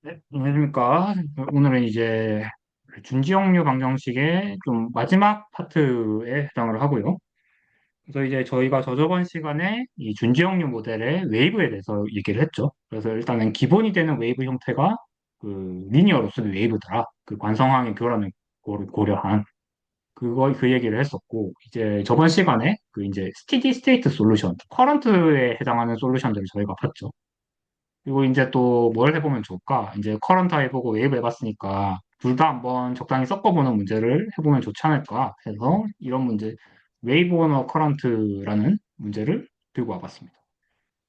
네, 안녕하십니까. 오늘은 이제 준지역류 방정식의 좀 마지막 파트에 해당을 하고요. 그래서 이제 저희가 저저번 시간에 이 준지역류 모델의 웨이브에 대해서 얘기를 했죠. 그래서 일단은 기본이 되는 웨이브 형태가 그 리니어로 쓰는 웨이브더라. 그 관성항의 교란을 고려한 그 얘기를 했었고, 이제 저번 시간에 그 이제 스티디 스테이트 솔루션, 커런트에 해당하는 솔루션들을 저희가 봤죠. 그리고 이제 또 뭘 해보면 좋을까? 이제 커런트 해보고 웨이브 해봤으니까 둘 다 한번 적당히 섞어보는 문제를 해보면 좋지 않을까 해서 이런 문제, 웨이브 오너 커런트라는 문제를 들고 와봤습니다.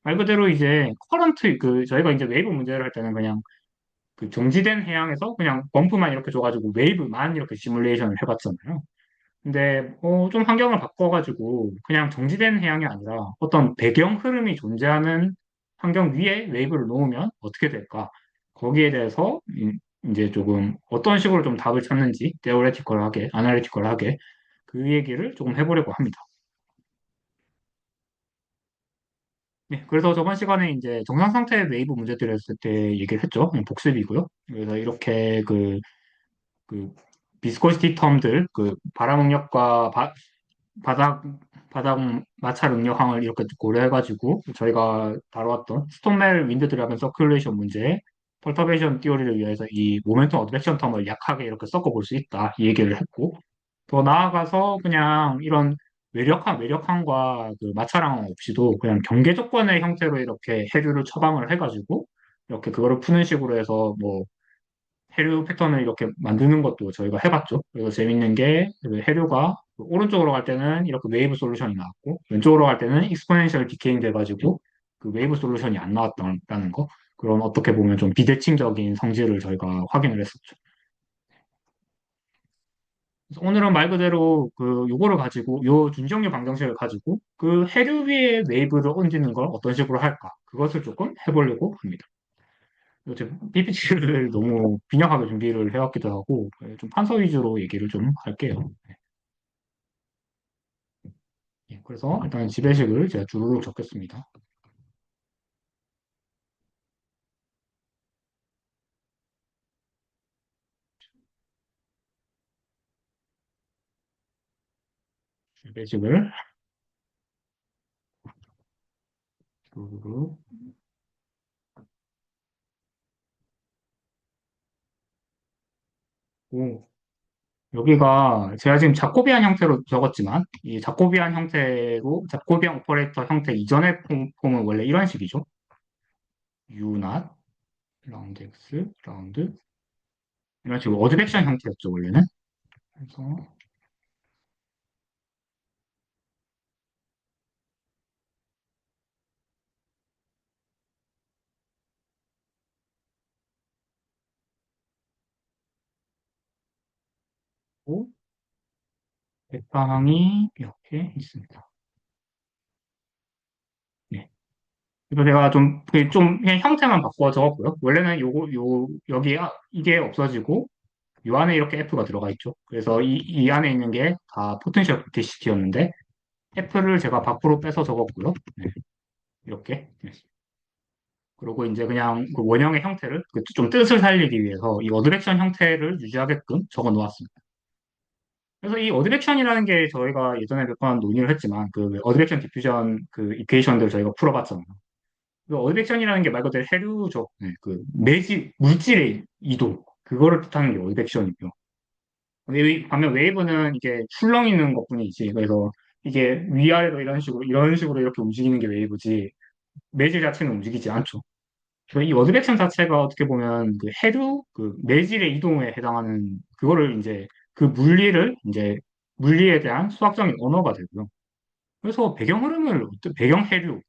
말 그대로 이제 커런트, 저희가 이제 웨이브 문제를 할 때는 그냥 그 정지된 해양에서 그냥 범프만 이렇게 줘가지고 웨이브만 이렇게 시뮬레이션을 해봤잖아요. 근데 좀 환경을 바꿔가지고 그냥 정지된 해양이 아니라 어떤 배경 흐름이 존재하는 환경 위에 웨이브를 놓으면 어떻게 될까? 거기에 대해서 이제 조금 어떤 식으로 좀 답을 찾는지 테오레티컬하게, 아날리티컬하게 그 얘기를 조금 해보려고 합니다. 네, 그래서 저번 시간에 이제 정상 상태의 웨이브 문제들을 했을 때 얘기를 했죠. 복습이고요. 그래서 이렇게 그 비스코시티 텀들, 그 바람 응력과 바닥, 바닥 마찰 응력항을 이렇게 고려해가지고 저희가 다루었던 스톤멜 윈드 드라곤 서큘레이션 문제, 펄터베이션 티오리를 위해서 이 모멘텀 어드렉션 텀을 약하게 이렇게 섞어볼 수 있다. 이 얘기를 했고, 더 나아가서 그냥 이런 외력항과 그 마찰항 없이도 그냥 경계 조건의 형태로 이렇게 해류를 처방을 해가지고 이렇게 그거를 푸는 식으로 해서 뭐 해류 패턴을 이렇게 만드는 것도 저희가 해봤죠. 그래서 재밌는 게그 해류가 오른쪽으로 갈 때는 이렇게 웨이브 솔루션이 나왔고 왼쪽으로 갈 때는 익스포넨셜 디케잉 돼가지고 그 웨이브 솔루션이 안 나왔다는 거. 그런 어떻게 보면 좀 비대칭적인 성질을 저희가 확인을 했었죠. 그래서 오늘은 말 그대로 그 요거를 가지고 요 준정류 방정식을 가지고 그 해류 위에 웨이브를 얹는 걸 어떤 식으로 할까? 그것을 조금 해보려고 합니다. 제 PPT를 너무 빈약하게 준비를 해왔기도 하고, 좀 판서 위주로 얘기를 좀 할게요. 예, 그래서 일단 지배식을 제가 주르륵 적겠습니다. 지배식을 주르륵. 오, 여기가 제가 지금 자코비안 형태로 적었지만, 이 자코비안 형태로, 자코비안 오퍼레이터 형태 이전의 폼은 원래 이런 식이죠. U not, 라운드 X, 라운드. 이런 식으로 어드백션 형태였죠, 원래는. 그래서, 백방이 이렇게 있습니다. 네. 그래서 제가 좀 그냥 형태만 바꿔 적었고요. 원래는 여기, 이게 없어지고, 요 안에 이렇게 F가 들어가 있죠. 그래서 이 안에 있는 게 다 포텐셜 부티시티였는데, F를 제가 밖으로 빼서 적었고요. 네, 이렇게. 네. 그리고 이제 그냥 그 원형의 형태를, 좀 뜻을 살리기 위해서 이 어드렉션 형태를 유지하게끔 적어 놓았습니다. 그래서 이 어드렉션이라는 게 저희가 예전에 몇 번 논의를 했지만, 그 어드렉션 디퓨전 그 이퀘이션들 저희가 풀어봤잖아요. 그 어드벡션이라는 게 말 그대로 해류죠. 네, 그 물질의 이동 그거를 뜻하는 게 어드벡션이고요. 반면 웨이브는 이게 출렁이는 것뿐이지. 그래서 이게 위아래로 이런 식으로 이렇게 움직이는 게 웨이브지. 매질 자체는 움직이지 않죠. 그래서 이 어드벡션 자체가 어떻게 보면 그 해류 그 매질의 이동에 해당하는 그거를 이제 그 물리에 대한 수학적인 언어가 되고요. 그래서 배경 흐름을 배경 해류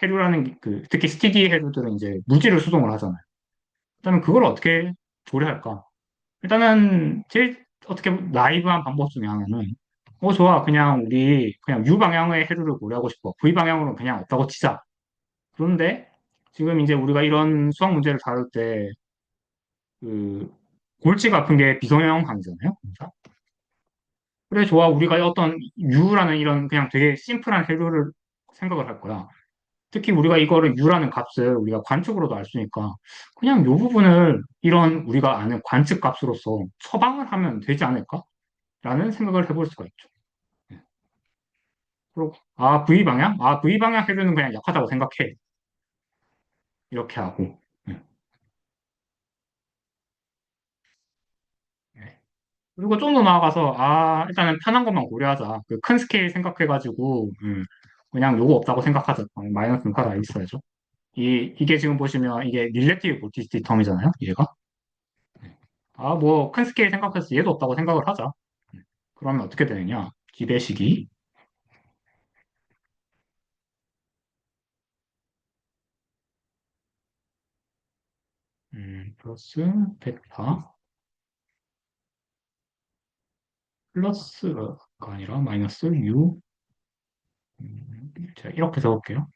해류라는 특히 스티디 해류들은 이제 물질을 수동을 하잖아요. 그러면 그걸 어떻게 조리할까? 일단은 제일 어떻게 나이브한 방법 중에 하나는 좋아 그냥 우리 그냥 U 방향의 해류를 고려하고 싶어. V 방향으로는 그냥 없다고 치자. 그런데 지금 이제 우리가 이런 수학 문제를 다룰 때 그 골치가 아픈 게 비성형항이잖아요. 그러니까 그래 좋아 우리가 어떤 U라는 이런 그냥 되게 심플한 해류를 생각을 할 거야. 특히 우리가 이거를 U라는 값을 우리가 관측으로도 알 수 있으니까 그냥 이 부분을 이런 우리가 아는 관측 값으로서 처방을 하면 되지 않을까라는 생각을 해볼 수가 있죠. 네. 그리고 V 방향? V 방향 해주는 그냥 약하다고 생각해. 이렇게 하고. 네. 네. 그리고 좀 더 나아가서 일단은 편한 것만 고려하자. 그 큰 스케일 생각해가지고 그냥 요거 없다고 생각하자. 마이너스는 하나 있어야죠. 이게 지금 보시면 이게 릴레티브 볼티지티 텀이잖아요. 얘가. 뭐 큰 스케일 생각해서 얘도 없다고 생각을 하자. 그러면 어떻게 되느냐? 기배식이 플러스 베타 플러스가 아니라 마이너스 U 제가 이렇게 적을게요.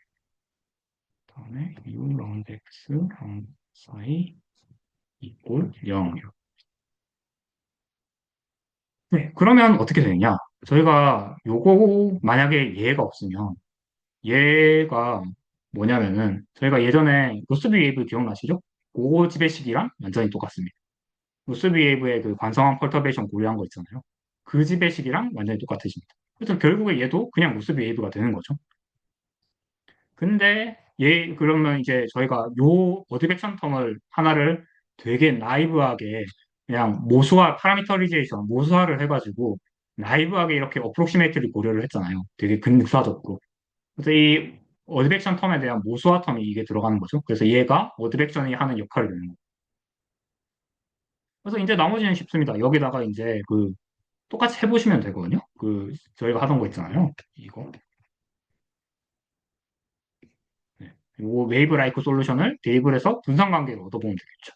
다음에 U 라운드 X 라운드 사이 이꼴 0. 네, 그러면 어떻게 되느냐? 저희가 요거 만약에 얘가 없으면 얘가 뭐냐면은 저희가 예전에 로스비 웨이브 기억나시죠? 그거 지배식이랑 완전히 똑같습니다. 로스비 웨이브의 그 관성항 펄터베이션 고려한 거 있잖아요. 그 지배식이랑 완전히 똑같으십니다. 그래서 결국에 얘도 그냥 로스비 웨이브가 되는 거죠. 근데 얘 그러면 이제 저희가 요 어드백션 텀을 하나를 되게 나이브하게 그냥 모수화 파라미터리제이션 모수화를 해가지고 나이브하게 이렇게 어프로시메이트를 고려를 했잖아요. 되게 근사적으로. 그래서 이 어드백션 텀에 대한 모수화 텀이 이게 들어가는 거죠. 그래서 얘가 어드백션이 하는 역할을 되는 거예요. 그래서 이제 나머지는 쉽습니다. 여기다가 이제 그 똑같이 해보시면 되거든요. 그 저희가 하던 거 있잖아요. 이거. 네. 요 웨이브 라이크 솔루션을 대입을 해서 분산 관계를 얻어보면 되겠죠.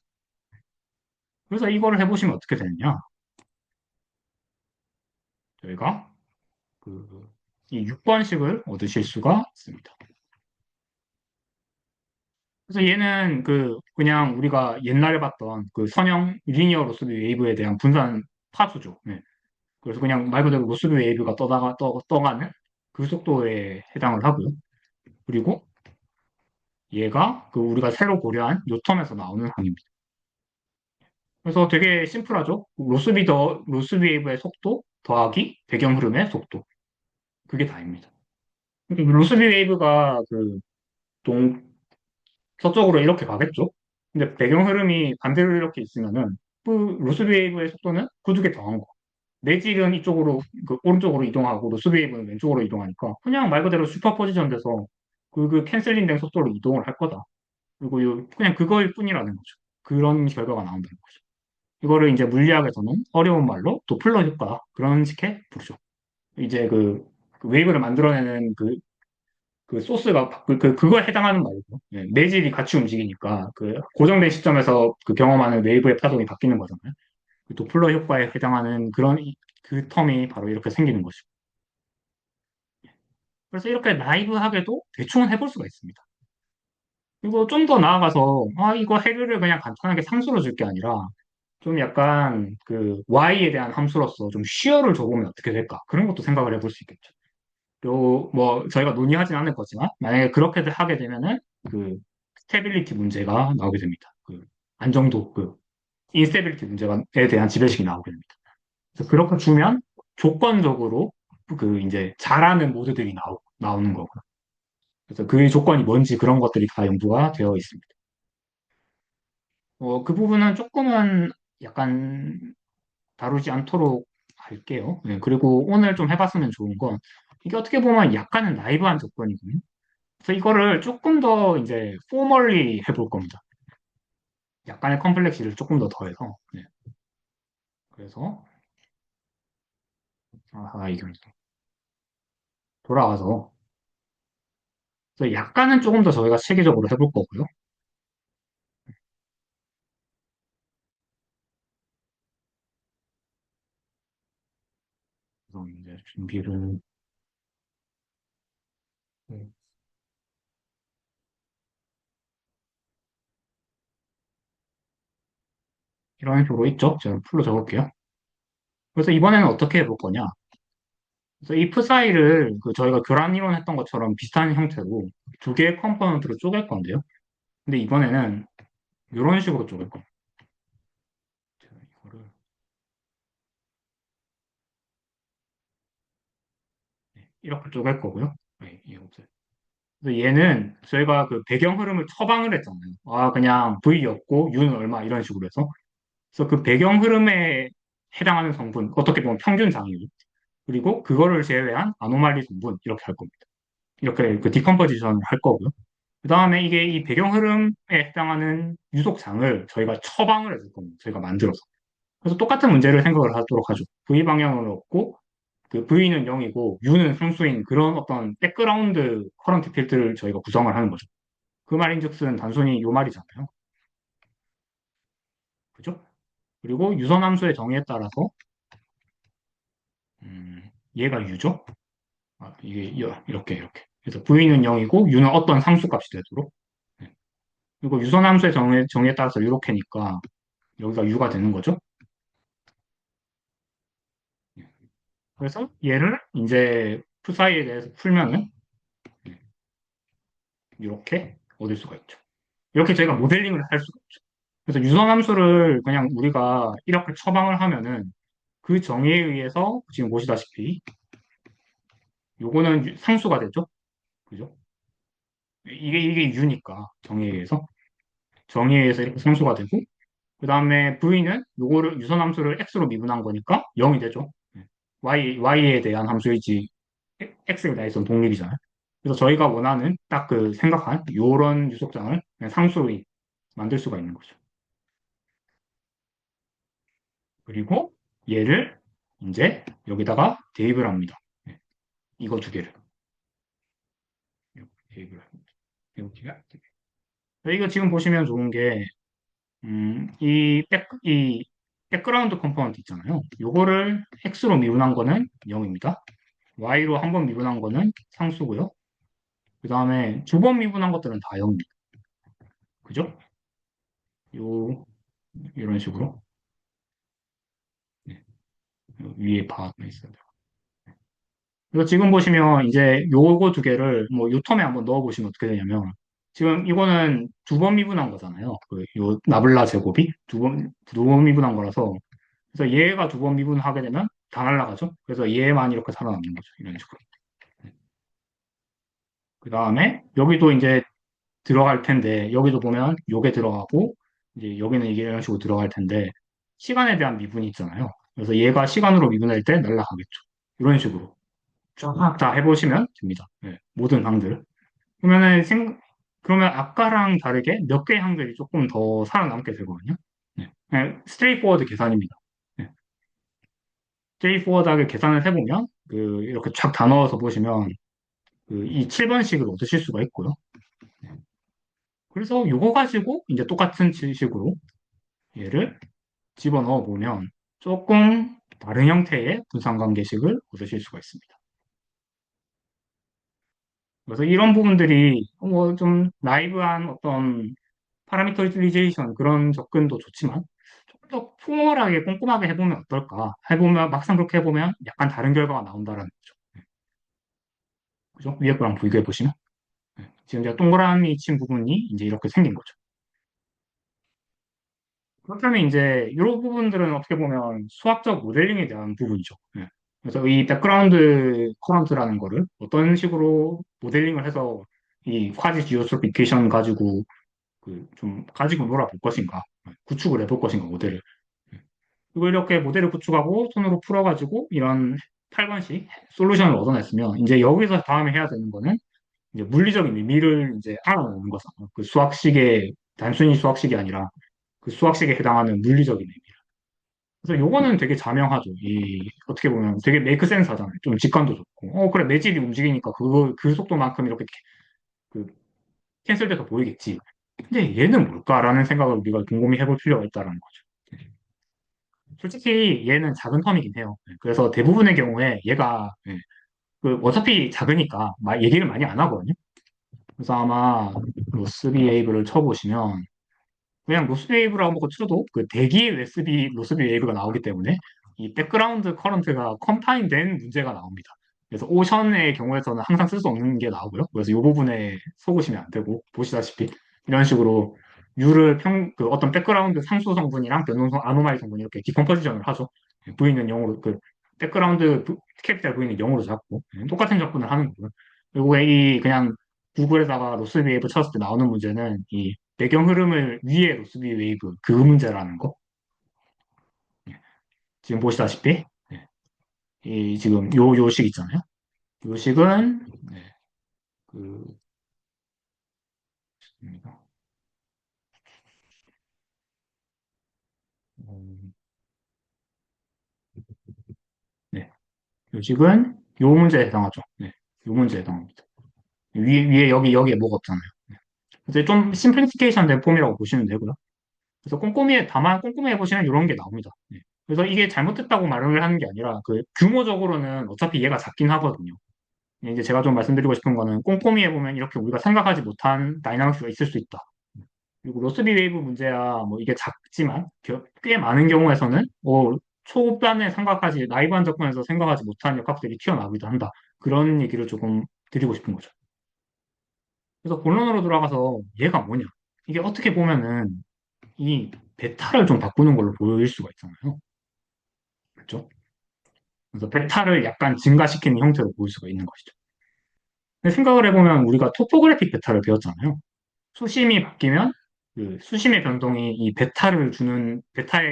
그래서 이거를 해보시면 어떻게 되느냐? 저희가 그 이 6번식을 얻으실 수가 있습니다. 그래서 얘는 그냥 우리가 옛날에 봤던 그 선형 리니어 로스비 웨이브에 대한 분산 파수죠. 네. 그래서 그냥 말 그대로 로스비 웨이브가 떠가는 그 속도에 해당을 하고요. 그리고 얘가 그 우리가 새로 고려한 요텀에서 나오는 항입니다. 그래서 되게 심플하죠. 로스비 웨이브의 속도 더하기 배경 흐름의 속도. 그게 다입니다. 로스비 웨이브가 그 서쪽으로 이렇게 가겠죠. 근데 배경 흐름이 반대로 이렇게 있으면은 그 로스비 웨이브의 속도는 그 두 개 더한 거. 내질은 이쪽으로 오른쪽으로 이동하고 로스비 웨이브는 왼쪽으로 이동하니까 그냥 말 그대로 슈퍼포지션 돼서 그 캔슬링 된 속도로 이동을 할 거다. 그리고 그냥 그거일 뿐이라는 거죠. 그런 결과가 나온다는 거죠. 이거를 이제 물리학에서는 어려운 말로 도플러 효과 그런 식의 부르죠. 이제 그 웨이브를 만들어내는 그 소스가 그거에 해당하는 말이죠. 예, 내질이 같이 움직이니까 그 고정된 시점에서 그 경험하는 웨이브의 파동이 바뀌는 거잖아요. 그 도플러 효과에 해당하는 그 텀이 바로 이렇게 생기는 것이고. 그래서 이렇게 나이브하게도 대충은 해볼 수가 있습니다. 그리고 좀 더 나아가서 이거 해결을 그냥 간단하게 상수로 줄 게 아니라 좀 약간 그 y에 대한 함수로서 좀 쉬어를 줘보면 어떻게 될까? 그런 것도 생각을 해볼 수 있겠죠. 요, 뭐, 저희가 논의하진 않을 거지만, 만약에 그렇게 하게 되면은, 그, 스테빌리티 문제가 나오게 됩니다. 안정도, 인스테빌리티 문제에 대한 지배식이 나오게 됩니다. 그래서 그렇게 주면, 조건적으로, 이제, 잘하는 모드들이 나오는 거고요. 그래서 그 조건이 뭔지 그런 것들이 다 연구가 되어 있습니다. 그 부분은 조금은 약간 다루지 않도록 할게요. 네, 그리고 오늘 좀 해봤으면 좋은 건, 이게 어떻게 보면 약간은 나이브한 조건이거든요. 그래서 이거를 조금 더 이제 포멀리 해볼 겁니다. 약간의 컴플렉시를 조금 더 더해서. 네. 그래서 이게 돌아와서 그래서 약간은 조금 더 저희가 체계적으로 해볼 거고요. 그래서 이제 준비를 네, 이런 식으로 있죠. 제가 풀로 적을게요. 그래서 이번에는 어떻게 해볼 거냐? 그래서 이 푸사이를 그 저희가 교란 이론 했던 것처럼 비슷한 형태로 두 개의 컴포넌트로 쪼갤 건데요. 근데 이번에는 이런 식으로 쪼갤 겁니다. 제가 이거를 이렇게 쪼갤 거고요. 네, 이거 없어요. 그래서 얘는 저희가 그 배경 흐름을 처방을 했잖아요. 아, 그냥 V였고 U는 얼마 이런 식으로 해서. 그래서 그 배경 흐름에 해당하는 성분, 어떻게 보면 평균 장애율, 그리고 그거를 제외한 아노말리 성분 이렇게 할 겁니다. 이렇게 그 디컴포지션을 할 거고요. 그 다음에 이게 이 배경 흐름에 해당하는 유속장을 저희가 처방을 해줄 겁니다. 저희가 만들어서. 그래서 똑같은 문제를 생각을 하도록 하죠. V 방향으로 얻고 그 V는 0이고 U는 상수인 그런 어떤 백그라운드 커런트 필드를 저희가 구성을 하는 거죠. 그 말인즉슨 단순히 요 말이잖아요. 그죠? 그리고 유선함수의 정의에 따라서 얘가 U죠? 아, 이게 이렇게. 그래서 V는 0이고 U는 어떤 상수값이 되도록. 네. 그리고 유선함수의 정의에 따라서 이렇게니까 여기가 U가 되는 거죠. 네. 그래서 얘를 이제 푸사이에 대해서 풀면은 이렇게 얻을 수가 있죠. 이렇게 저희가 모델링을 할 수가 있죠. 그래서 유선함수를 그냥 우리가 이렇게 처방을 하면은 그 정의에 의해서 지금 보시다시피 요거는 상수가 되죠. 그죠? 이게 U니까 정의에 의해서 이렇게 상수가 되고 그 다음에 V는 요거를 유선함수를 X로 미분한 거니까 0이 되죠. Y에 대한 함수이지 X에 대해서는 독립이잖아요. 그래서 저희가 원하는 딱 그 생각한 요런 유속장을 그냥 상수로 만들 수가 있는 거죠. 그리고 얘를 이제 여기다가 대입을 합니다. 네, 이거 두 개를 대입을 합니다. 여기가 이거 지금 보시면 좋은 게 이 백그라운드 컴포넌트 있잖아요. 요거를 x로 미분한 거는 0입니다. y로 한 번 미분한 거는 상수고요. 그 다음에 두 번 미분한 것들은 다 0입니다. 그죠? 요 이런 식으로 네, 요 위에 바가 있어요. 그래서 지금 보시면 이제 요거 두 개를 뭐 요 텀에 한번 넣어 보시면 어떻게 되냐면 지금 이거는 두 번 미분한 거잖아요. 그 요 나블라 제곱이 두 번 미분한 거라서 그래서 얘가 두 번 미분하게 되면 다 날라가죠. 그래서 얘만 이렇게 살아남는 거죠. 이런 식으로. 그 다음에 여기도 이제 들어갈 텐데 여기도 보면 요게 들어가고 이제 여기는 이게 이런 식으로 들어갈 텐데 시간에 대한 미분이 있잖아요. 그래서 얘가 시간으로 미분할 때 날라가겠죠. 이런 식으로 쫙 다 해보시면 됩니다. 네, 모든 항들. 그러면은 그러면 아까랑 다르게 몇 개의 항들이 조금 더 살아남게 되거든요. 네, 그냥 스트레이트포워드 계산입니다. 네, 스트레이트포워드하게 계산을 해보면 이렇게 쫙 다 넣어서 보시면 이 7번씩을 얻으실 수가 있고요. 그래서 이거 가지고 이제 똑같은 식으로 얘를 집어넣어 보면 조금 다른 형태의 분산관계식을 얻으실 수가 있습니다. 그래서 이런 부분들이 뭐 좀 나이브한 어떤 파라미터리제이션 그런 접근도 좋지만 조금 더 포멀하게 꼼꼼하게 해보면 어떨까? 해보면 막상 그렇게 해보면 약간 다른 결과가 나온다라는 거죠. 그죠? 위에 거랑 비교해 보시면 지금 제가 동그라미 친 부분이 이제 이렇게 생긴 거죠. 그렇다면 이제 이런 부분들은 어떻게 보면 수학적 모델링에 대한 부분이죠. 예. 그래서 이 백그라운드 커런트라는 거를 어떤 식으로 모델링을 해서 이 쿼지 지오스롭 이퀘이션 가지고 좀 가지고 놀아볼 것인가, 구축을 해볼 것인가 모델을. 예. 그리고 이렇게 모델을 구축하고 손으로 풀어가지고 이런 8번식 솔루션을 얻어냈으면 이제 여기서 다음에 해야 되는 거는 이제 물리적인 의미를 이제 알아내는 거잖아요. 그 수학식의 단순히 수학식이 아니라 그 수학식에 해당하는 물리적인 의미. 그래서 요거는 되게 자명하죠. 어떻게 보면 되게 메이크 센스 하잖아요. 좀 직관도 좋고. 그래, 매질이 움직이니까 그 속도만큼 이렇게 그 캔슬돼서 보이겠지. 근데 얘는 뭘까라는 생각을 우리가 곰곰이 해볼 필요가 있다는 거죠. 솔직히 얘는 작은 텀이긴 해요. 그래서 대부분의 경우에 얘가 어차피 작으니까 얘기를 많이 안 하거든요. 그래서 아마 로스비 웨이브를 쳐보시면 그냥 로스 웨이브라고 쳐도 그 대기의 로스비 웨이브가 나오기 때문에 이 백그라운드 커런트가 컴파인된 문제가 나옵니다. 그래서 오션의 경우에서는 항상 쓸 수 없는 게 나오고요. 그래서 이 부분에 속으시면 안 되고, 보시다시피 이런 식으로 U를 그 어떤 백그라운드 상수 성분이랑 변동성 아노말리 성분 이렇게 디컴포지션을 하죠. V는 0으로, 백그라운드 캐피탈 V는 0으로 잡고, 똑같은 접근을 하는 거고요. 그리고 이 그냥 구글에다가 로스비 웨이브 쳤을 때 나오는 문제는 이 배경 흐름을 위에 로스비 웨이브 그 문제라는 거. 예, 지금 보시다시피, 이 지금 요식 있잖아요. 요식은, 그, 입니다. 음, 네. 요식은 요 문제에 해당하죠. 네. 요 문제에 해당합니다. 위에 여기에 뭐가 없잖아요. 네. 그래서 좀 심플리피케이션 된 폼이라고 보시면 되고요. 그래서 다만 꼼꼼히 해보시면 이런 게 나옵니다. 네. 그래서 이게 잘못됐다고 말을 하는 게 아니라 그 규모적으로는 어차피 얘가 작긴 하거든요. 이제 제가 좀 말씀드리고 싶은 거는 꼼꼼히 해보면 이렇게 우리가 생각하지 못한 다이나믹스가 있을 수 있다. 그리고 로스비 웨이브 문제야 뭐 이게 작지만 꽤 많은 경우에서는 초반에 생각하지 나이브한 접근에서 생각하지 못한 역학들이 튀어나오기도 한다. 그런 얘기를 조금 드리고 싶은 거죠. 그래서 본론으로 돌아가서 얘가 뭐냐? 이게 어떻게 보면은 이 베타를 좀 바꾸는 걸로 보일 수가 있잖아요. 그렇죠? 그래서 베타를 약간 증가시키는 형태로 보일 수가 있는 것이죠. 근데 생각을 해보면 우리가 토포그래픽 베타를 배웠잖아요. 수심이 바뀌면 그 수심의 변동이 이 베타의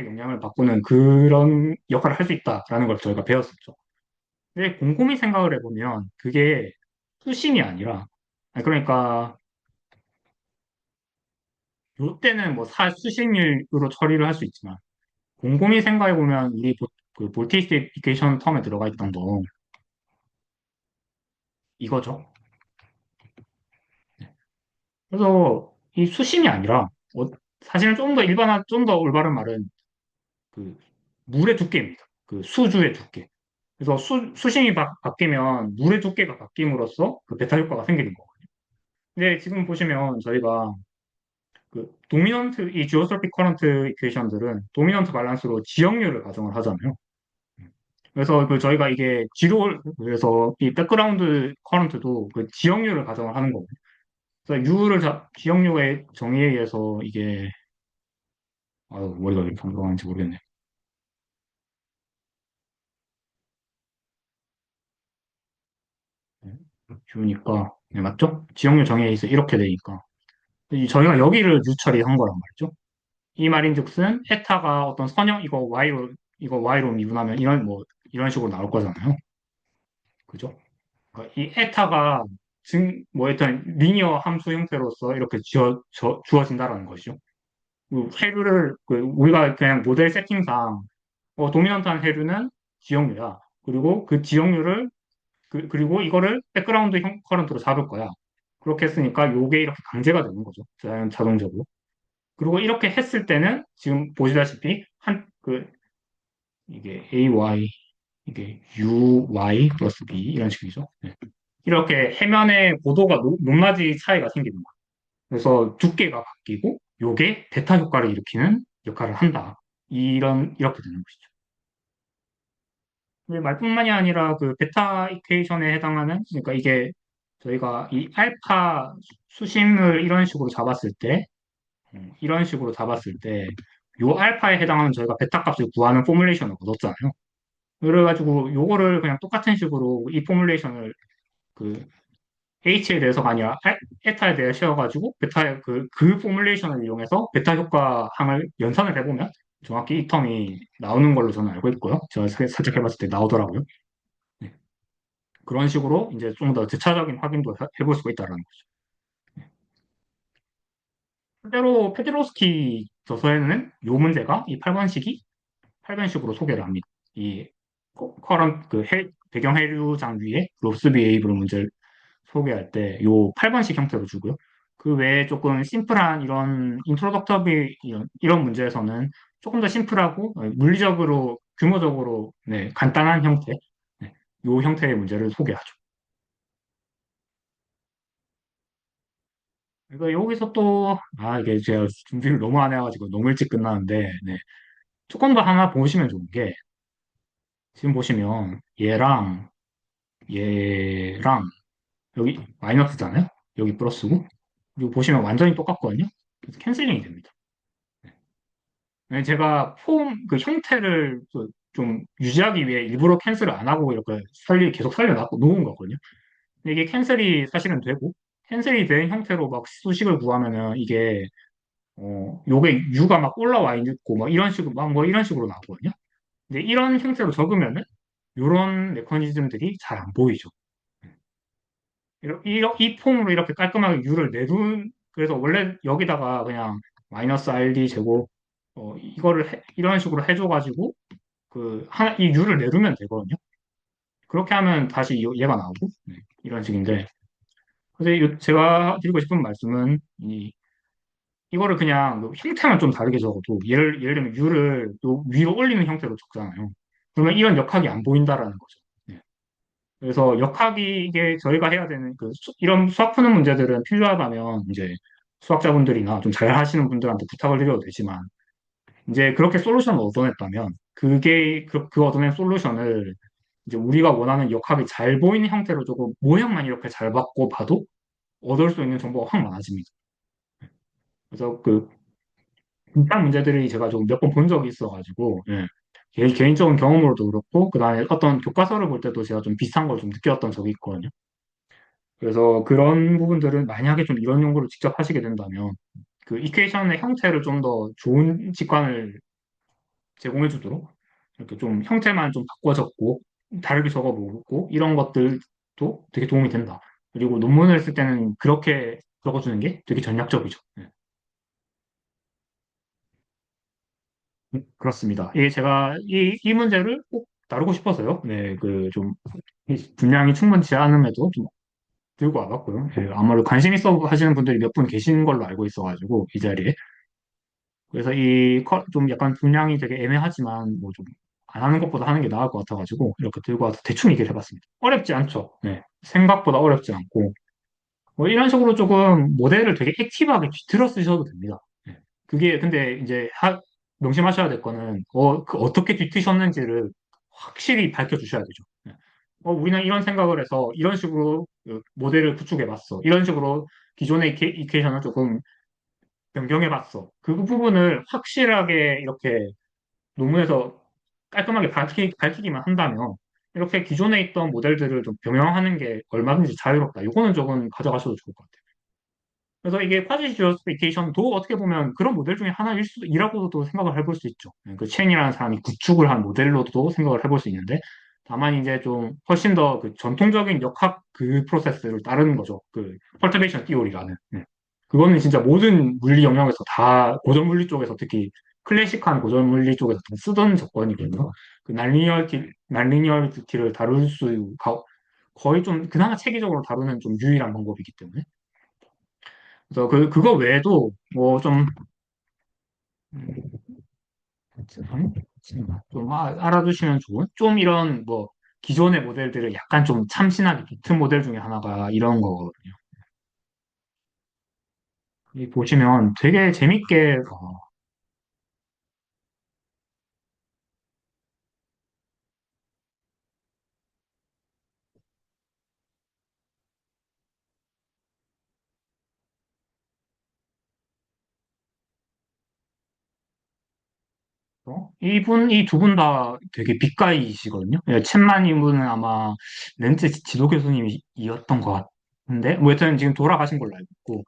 영향을 바꾸는 그런 역할을 할 수 있다라는 걸 저희가 배웠었죠. 근데 곰곰이 생각을 해보면 그게 수심이 아니라 그러니까 이때는 뭐 수심으로 처리를 할 수 있지만 곰곰이 생각해보면 그 볼테이스 이퀘이션 텀에 들어가 있던 거 이거죠. 그래서 이 수심이 아니라 사실은 좀 더 올바른 말은 그 물의 두께입니다. 그 수주의 두께. 그래서 수심이 바뀌면 물의 두께가 바뀜으로써 그 베타 효과가 생기는 거거든요. 근데 지금 보시면 저희가 이 지오스트로픽 커런트 이퀘이션들은 도미넌트 밸런스로 지역률을 가정을 하잖아요. 그래서 저희가 그래서 이 백그라운드 커런트도 그 지역률을 가정을 하는 거거든요. 그래서 지역률의 정의에 의해서 이게, 아유, 머리가 왜 이렇게 안 돌아가는지 모르겠네. U니까, 네, 맞죠? 지역률 정의에 의해서 이렇게 되니까. 저희가 여기를 유처리한 거란 말이죠. 이 말인즉슨 에타가 어떤 이거 Y로 미분하면 이런 식으로 나올 거잖아요. 그죠? 그러니까 이 에타가 일단 리니어 함수 형태로서 이렇게 주어진다라는 것이죠. 우리가 그냥 모델 세팅상 도미넌트한 해류는 지역류야. 그리고 그 지역류를 그리고 이거를 백그라운드 커런트로 잡을 거야. 그렇게 했으니까 요게 이렇게 강제가 되는 거죠. 자동적으로. 그리고 이렇게 했을 때는 지금 보시다시피 이게 AY, 이게 UY 플러스 B 이런 식이죠. 네. 이렇게 해면의 고도가 높낮이 차이가 생기는 거예요. 그래서 두께가 바뀌고 요게 베타 효과를 일으키는 역할을 한다. 이렇게 되는 것이죠. 근데 말뿐만이 아니라 그 베타 이퀘이션에 해당하는 그러니까 이게 저희가 이 알파 수심을 이런 식으로 잡았을 때, 요 알파에 해당하는 저희가 베타 값을 구하는 포뮬레이션을 얻었잖아요. 그래가지고 요거를 그냥 똑같은 식으로 이 포뮬레이션을 그 H에 대해서가 아니라 에타에 대해 씌워가지고 그 포뮬레이션을 이용해서 베타 효과 항을 연산을 해보면 정확히 이 텀이 나오는 걸로 저는 알고 있고요. 제가 살짝 해봤을 때 나오더라고요. 네. 그런 식으로 이제 좀 더 재차적인 확인도 해볼 수가 있다는 거죠. 실제로 페드로스키 저서에는 요 문제가 이 8번식이 8번식으로 소개를 합니다. 이 커런 배경 해류장 위에 롭스비 에이블 문제를 소개할 때 요 8번식 형태로 주고요. 그 외에 조금 심플한 이런 인트로덕터비 이런 문제에서는 조금 더 심플하고 물리적으로 규모적으로 네, 간단한 형태 네, 요 형태의 문제를 소개하죠. 그러니까 여기서 또 이게 제가 준비를 너무 안 해가지고 너무 일찍 끝나는데 네. 조금 더 하나 보시면 좋은 게 지금 보시면 얘랑 얘랑 여기 마이너스잖아요. 여기 플러스고. 그리고 보시면 완전히 똑같거든요. 그래서 캔슬링이 됩니다. 네, 제가 폼 형태를 그좀 유지하기 위해 일부러 캔슬을 안 하고 이렇게 계속 살려놨고 놓은 거거든요. 근데 이게 캔슬이 사실은 되고, 캔슬이 된 형태로 막 수식을 구하면은 이게, 요게 U가 막 올라와 있고, 막 이런 식으로, 막 뭐 이런 식으로 나오거든요. 근데 이런 형태로 적으면은, 이런 메커니즘들이 잘 안 보이죠. 이 폼으로 이렇게 깔끔하게 U를 그래서 원래 여기다가 그냥 마이너스 RD 제곱, 이런 식으로 해줘가지고, 이 U를 내두면 되거든요. 그렇게 하면 다시 얘가 나오고, 네, 이런 식인데, 근데 제가 드리고 싶은 말씀은, 이거를 그냥 형태만 좀 다르게 적어도, 예를 들면 U를 또 위로 올리는 형태로 적잖아요. 그러면 이런 역학이 안 보인다라는 거죠. 네. 그래서 역학이 이게 저희가 해야 되는 이런 수학 푸는 문제들은 필요하다면 이제 수학자분들이나 좀 잘 하시는 분들한테 부탁을 드려도 되지만 이제 그렇게 솔루션을 얻어냈다면 그 얻어낸 솔루션을 이제 우리가 원하는 역학이 잘 보이는 형태로 조금 모양만 이렇게 잘 바꿔 봐도 얻을 수 있는 정보가 확 많아집니다. 그래서 비슷한 문제들이 제가 좀 몇 번 본 적이 있어가지고 예. 개인적인 경험으로도 그렇고 그다음에 어떤 교과서를 볼 때도 제가 좀 비슷한 걸 좀 느꼈던 적이 있거든요. 그래서 그런 부분들은 만약에 좀 이런 연구를 직접 하시게 된다면 그 이퀘이션의 형태를 좀 더 좋은 직관을 제공해 주도록 이렇게 좀 형태만 좀 바꿔 적고 다르게 적어보고 이런 것들도 되게 도움이 된다. 그리고 논문을 쓸 때는 그렇게 적어주는 게 되게 전략적이죠. 네. 그렇습니다. 제가 이 문제를 꼭 다루고 싶어서요. 네, 분량이 충분치 않음에도 좀 들고 와봤고요. 네, 아무래도 관심 있어 하시는 분들이 몇 분 계신 걸로 알고 있어가지고, 이 자리에. 그래서 좀 약간 분량이 되게 애매하지만, 뭐 좀, 안 하는 것보다 하는 게 나을 것 같아가지고, 이렇게 들고 와서 대충 얘기를 해봤습니다. 어렵지 않죠. 네. 생각보다 어렵지 않고, 뭐 이런 식으로 조금 모델을 되게 액티브하게 뒤틀어 쓰셔도 됩니다. 네. 그게 근데 이제 명심하셔야 될 거는 어떻게 뒤트셨는지를 확실히 밝혀주셔야 되죠. 네. 우리는 이런 생각을 해서 이런 식으로 모델을 구축해봤어. 이런 식으로 기존의 이퀘이션을 조금 변경해봤어. 그 부분을 확실하게 이렇게 논문에서 깔끔하게 밝히기만 한다면 이렇게 기존에 있던 모델들을 좀 병행하는 게 얼마든지 자유롭다. 이거는 조금 가져가셔도 좋을 것 같아요. 그래서 이게 쿼지 저스피케이션도 어떻게 보면 그런 모델 중에 하나이라고도 생각을 해볼 수 있죠. 그 첸이라는 사람이 구축을 한 모델로도 생각을 해볼 수 있는데, 다만 이제 좀 훨씬 더 그 전통적인 역학 그 프로세스를 따르는 거죠. 그 펄터베이션 티오리라는. 네. 그거는 진짜 모든 물리 영역에서 다 고전 물리 쪽에서 특히 클래식한 고전 물리 쪽에서 다 쓰던 조건이거든요. 그 난리니어리티를 다룰 거의 좀 그나마 체계적으로 다루는 좀 유일한 방법이기 때문에. 그래서 그거 외에도 뭐 좀, 좀 알아두시면 좋은, 좀 이런 뭐 기존의 모델들을 약간 좀 참신하게 비튼 모델 중에 하나가 이런 거거든요. 이 보시면 되게 재밌게, 이 두 분 다 되게 빛가이시거든요. 챗만 이분은 아마 렌즈 지도 교수님이었던 것 같은데, 뭐 여튼 지금 돌아가신 걸로 알고 있고,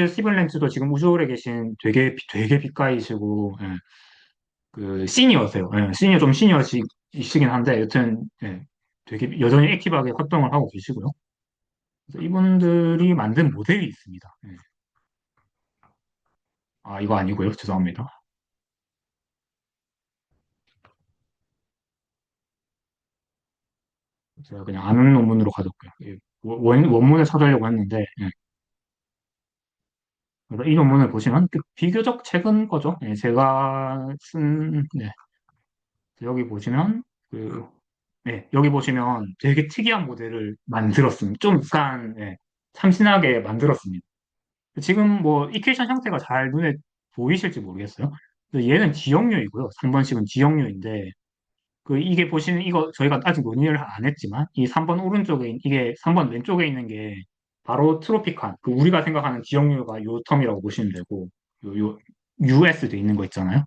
스티븐 렌츠도 지금 우주홀에 계신 되게 빛가이시고, 예. 시니어세요. 예, 시니어시긴 한데, 여튼, 예, 되게 여전히 액티브하게 활동을 하고 계시고요. 그래서 이분들이 만든 모델이 있습니다. 예. 아, 이거 아니고요. 죄송합니다. 제가 그냥 아는 논문으로 가져올게요. 원문을 찾으려고 했는데, 예. 그래서 이 논문을 보시면 비교적 최근 거죠. 예, 네. 여기 보시면, 여기 보시면 되게 특이한 모델을 만들었습니다. 좀 약간, 참신하게 만들었습니다. 지금 뭐 이퀘이션 형태가 잘 눈에 보이실지 모르겠어요. 근데 얘는 지역류이고요. 3번씩은 지역류인데 이게 보시는 이거 저희가 아직 논의를 안 했지만 이 3번 오른쪽에 이게 3번 왼쪽에 있는 게 바로 트로피칸 우리가 생각하는 지역류가 요 텀이라고 보시면 되고 요 US도 있는 거 있잖아요.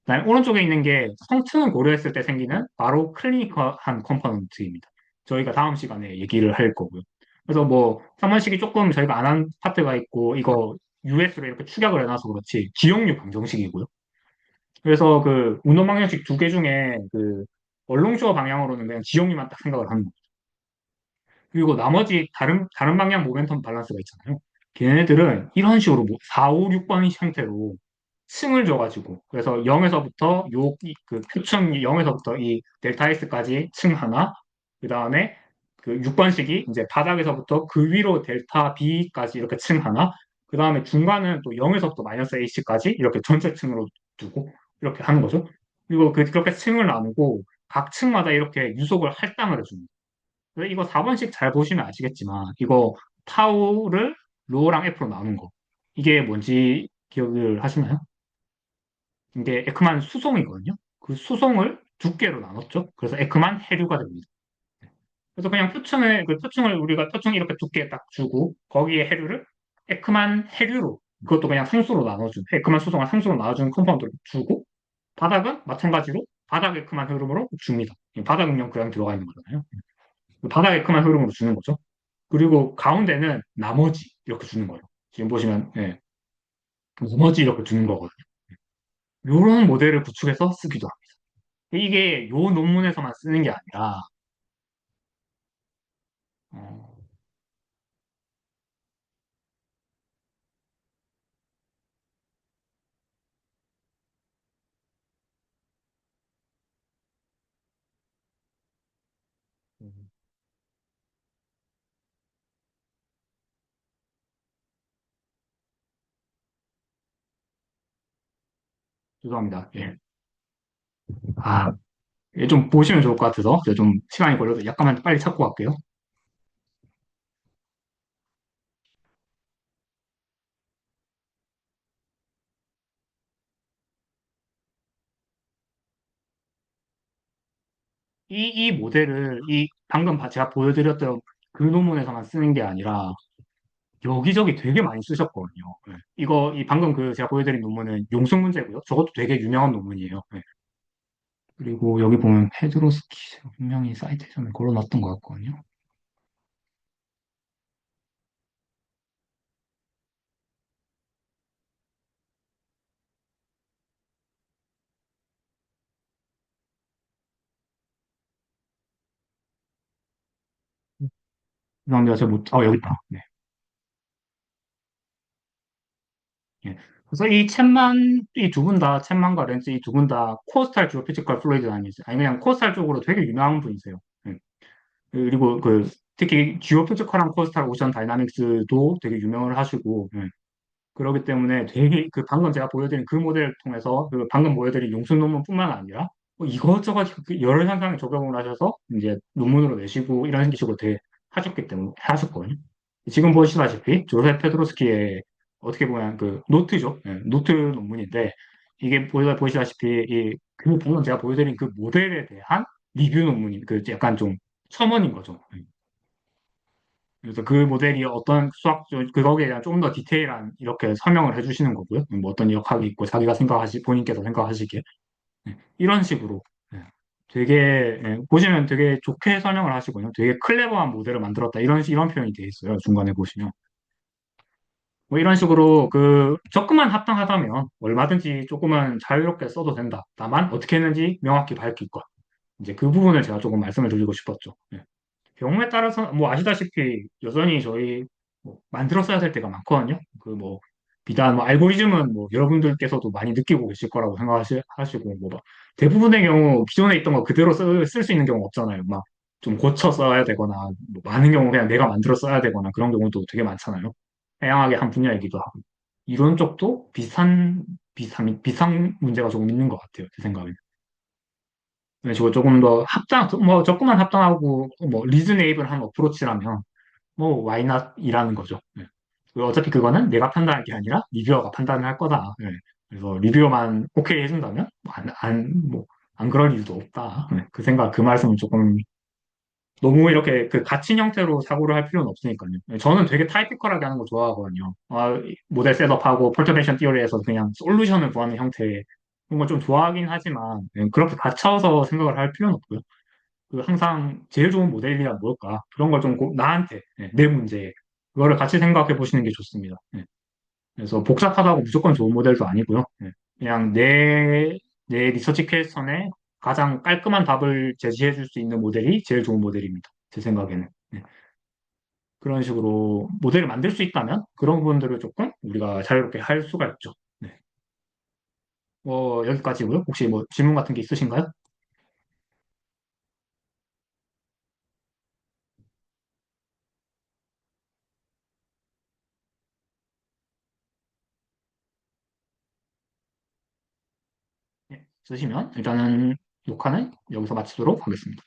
그다음에 오른쪽에 있는 게 성층을 고려했을 때 생기는 바로 클리니컬한 컴포넌트입니다. 저희가 다음 시간에 얘기를 할 거고요. 그래서 뭐 3번식이 조금 저희가 안 한 파트가 있고 이거 US로 이렇게 축약을 해놔서 그렇지 지역류 방정식이고요. 그래서 운동 방정식 두 개 중에 얼롱쇼어 방향으로는 그냥 지형이만 딱 생각을 하는 거예요. 그리고 나머지 다른 방향 모멘텀 밸런스가 있잖아요. 걔네들은 이런 식으로 뭐 4, 5, 6번 형태로 층을 줘가지고 그래서 0에서부터 표층 0에서부터 이 델타 S까지 층 하나 그 다음에 6번식이 이제 바닥에서부터 그 위로 델타 B까지 이렇게 층 하나 그 다음에 중간은 또 0에서부터 마이너스 H까지 이렇게 전체 층으로 두고 이렇게 하는 거죠. 그리고 그렇게 층을 나누고 각 층마다 이렇게 유속을 할당을 해줍니다. 그래서 이거 4번씩 잘 보시면 아시겠지만 이거 타우를 로랑 F로 나눈 거 이게 뭔지 기억을 하시나요? 이게 에크만 수송이거든요. 그 수송을 두께로 나눴죠. 그래서 에크만 해류가 됩니다. 그래서 그냥 표층을 우리가 표층 이렇게 두께 딱 주고 거기에 해류를 에크만 해류로 그것도 그냥 상수로 나눠준 에크만 수송을 상수로 나눠준 컴파운드를 주고 바닥은 마찬가지로 바닥 에크만 흐름으로 줍니다. 바닥 음영 그냥 들어가 있는 거잖아요. 바닥 에크만 흐름으로 주는 거죠. 그리고 가운데는 나머지 이렇게 주는 거예요. 지금 보시면 나머지 이렇게 주는 거거든요. 이런 모델을 구축해서 쓰기도 합니다. 이게 요 논문에서만 쓰는 게 아니라 어, 음, 죄송합니다. 예. 아, 좀 보시면 좋을 것 같아서 제가 좀 시간이 걸려서 약간만 빨리 찾고 갈게요. 이 모델을 방금 제가 보여드렸던 그 논문에서만 쓰는 게 아니라 여기저기 되게 많이 쓰셨거든요. 네. 이 방금 제가 보여드린 논문은 용수 문제고요. 저것도 되게 유명한 논문이에요. 네. 그리고 여기 보면 페드로스키 분명히 사이테이션을 걸어놨던 것 같거든요. 죄송합니다. 제가 여기 있다. 네. 예. 그래서 이 두 분 다, 챗만과 렌즈 이 두 분 다 코스탈 지오피지컬 플루이드 아니지? 아니, 그냥 코스탈 쪽으로 되게 유명한 분이세요. 예. 그리고 특히 지오피지컬한 코스탈 오션 다이나믹스도 되게 유명을 하시고, 예. 그렇기 때문에 되게 방금 제가 보여드린 그 모델을 통해서 방금 보여드린 용순 논문뿐만 아니라 이것저것 여러 현상에 적용을 하셔서 이제 논문으로 내시고 이런 식으로 되게 하셨기 때문에 하셨거든요. 지금 보시다시피 조세 페드로스키의 어떻게 보면 노트죠. 예, 노트 논문인데 이게 보시다시피 방금 제가 보여드린 그 모델에 대한 리뷰 논문인 약간 좀 첨언인 거죠. 예. 그래서 그 모델이 어떤 그거에 대한 조금 더 디테일한 이렇게 설명을 해주시는 거고요. 뭐 어떤 역학이 있고 자기가 본인께서 생각하시기에 이런 식으로 예, 되게 보시면 되게 좋게 설명을 하시고요. 되게 클레버한 모델을 만들었다 이런 표현이 돼 있어요. 중간에 보시면 뭐 이런 식으로 조금만 합당하다면 얼마든지 조금은 자유롭게 써도 된다. 다만 어떻게 했는지 명확히 밝힐 것. 이제 그 부분을 제가 조금 말씀을 드리고 싶었죠. 예. 경우에 따라서 뭐 아시다시피 여전히 저희 뭐 만들어 써야 될 때가 많거든요. 비단 뭐 알고리즘은 뭐 여러분들께서도 많이 느끼고 계실 거라고 생각하시고 막 대부분의 경우 기존에 있던 거 그대로 쓸 수 있는 경우 없잖아요. 막 좀 고쳐 써야 되거나 뭐 많은 경우 그냥 내가 만들어 써야 되거나 그런 경우도 되게 많잖아요. 다양하게 한 분야이기도 하고 이런 쪽도 비슷한 문제가 조금 있는 것 같아요. 제 생각에. 이런 식으로 조금 더 조금만 합당하고, 리즈네이블한 어프로치라면, why not? 이라는 거죠. 네. 어차피 그거는 내가 판단할 게 아니라 리뷰어가 판단을 할 거다. 네. 그래서 리뷰어만 오케이 해준다면, 뭐, 안 그럴 이유도 없다. 네, 그 생각, 그 말씀은 조금 너무 이렇게 그 갇힌 형태로 사고를 할 필요는 없으니까요. 네, 저는 되게 타이피컬하게 하는 거 좋아하거든요. 모델 셋업하고 폴터메이션 티어리에서 그냥 솔루션을 구하는 형태 그런 걸 좀 좋아하긴 하지만 그렇게 갇혀서 생각을 할 필요는 없고요. 그 항상 제일 좋은 모델이란 뭘까? 그런 걸 좀 나한테 내 문제에 그거를 같이 생각해 보시는 게 좋습니다. 그래서 복잡하다고 무조건 좋은 모델도 아니고요. 그냥 내 리서치 퀘스천에 가장 깔끔한 답을 제시해 줄 수 있는 모델이 제일 좋은 모델입니다. 제 생각에는. 그런 식으로 모델을 만들 수 있다면 그런 부분들을 조금 우리가 자유롭게 할 수가 있죠. 네. 여기까지고요. 혹시 뭐 질문 같은 게 있으신가요? 네. 쓰시면 일단은 녹화는 여기서 마치도록 하겠습니다.